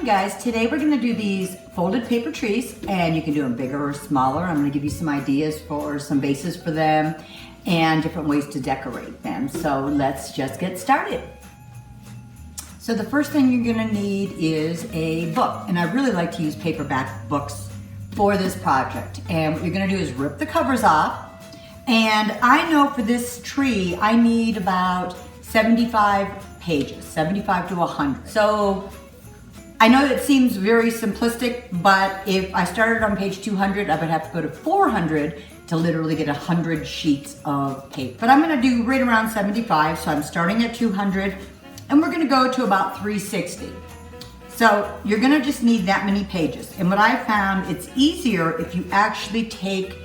guys, today we're going to do these folded paper trees, and you can do them bigger or smaller. I'm going to give you some ideas for some bases for them and different ways to decorate them. So let's just get started. So the first thing you're going to need is a book, and I really like to use paperback books for this project. And what you're going to do is rip the covers off, and I know for this tree I need about 75 pages, 75 to 100. So I know it seems very simplistic, but if I started on page 200, I would have to go to 400 to literally get 100 sheets of paper. But I'm gonna do right around 75, so I'm starting at 200, and we're gonna go to about 360. So you're gonna just need that many pages. And what I found, it's easier if you actually take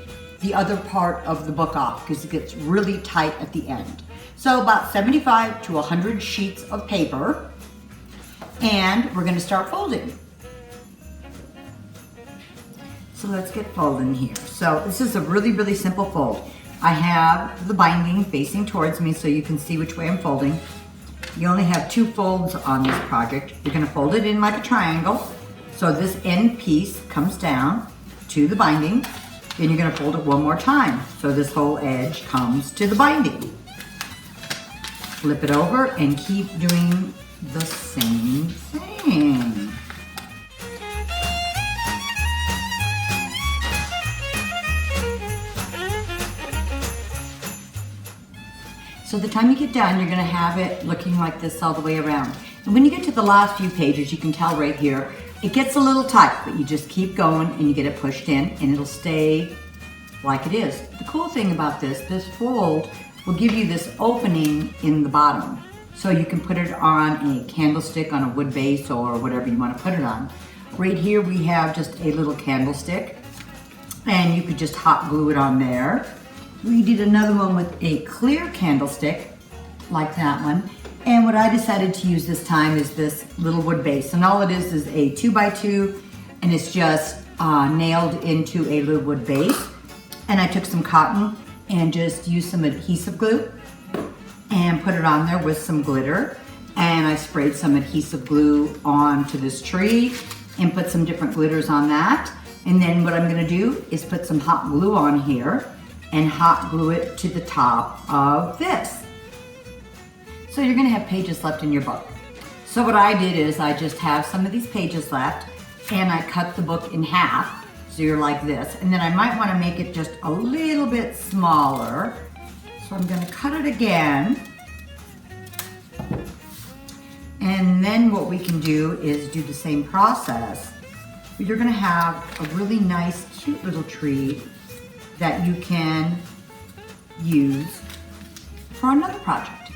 the other part of the book off, because it gets really tight at the end. So about 75 to 100 sheets of paper. And we're going to start folding. So let's get folding here. So this is a really simple fold. I have the binding facing towards me so you can see which way I'm folding. You only have 2 folds on this project. You're going to fold it in like a triangle. So this end piece comes down to the binding. Then you're going to fold it one more time. So this whole edge comes to the binding. Flip it over and keep doing the same thing. So the time you get done, you're going to have it looking like this all the way around. And when you get to the last few pages, you can tell right here, it gets a little tight, but you just keep going and you get it pushed in and it'll stay like it is. The cool thing about this fold will give you this opening in the bottom. So you can put it on a candlestick, on a wood base, or whatever you want to put it on. Right here we have just a little candlestick, and you could just hot glue it on there. We did another one with a clear candlestick, like that one. And what I decided to use this time is this little wood base. And all it is a 2x2, and it's just nailed into a little wood base. And I took some cotton and just used some adhesive glue and put it on there with some glitter, and I sprayed some adhesive glue onto this tree and put some different glitters on that. And then what I'm going to do is put some hot glue on here and hot glue it to the top of this. So you're going to have pages left in your book. So what I did is I just have some of these pages left, and I cut the book in half, so you're like this. And then I might want to make it just a little bit smaller. So I'm going to cut it again. And then what we can do is do the same process. But you're going to have a really nice, cute little tree that you can use for another project.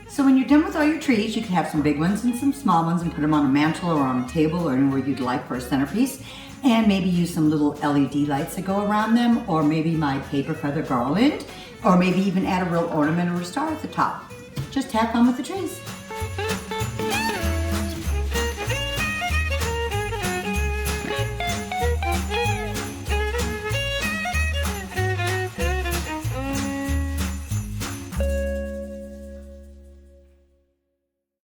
So when you're done with all your trees, you can have some big ones and some small ones and put them on a mantle or on a table or anywhere you'd like for a centerpiece. And maybe use some little LED lights that go around them, or maybe my paper feather garland, or maybe even add a real ornament or a star at the top. Just have fun with the trees.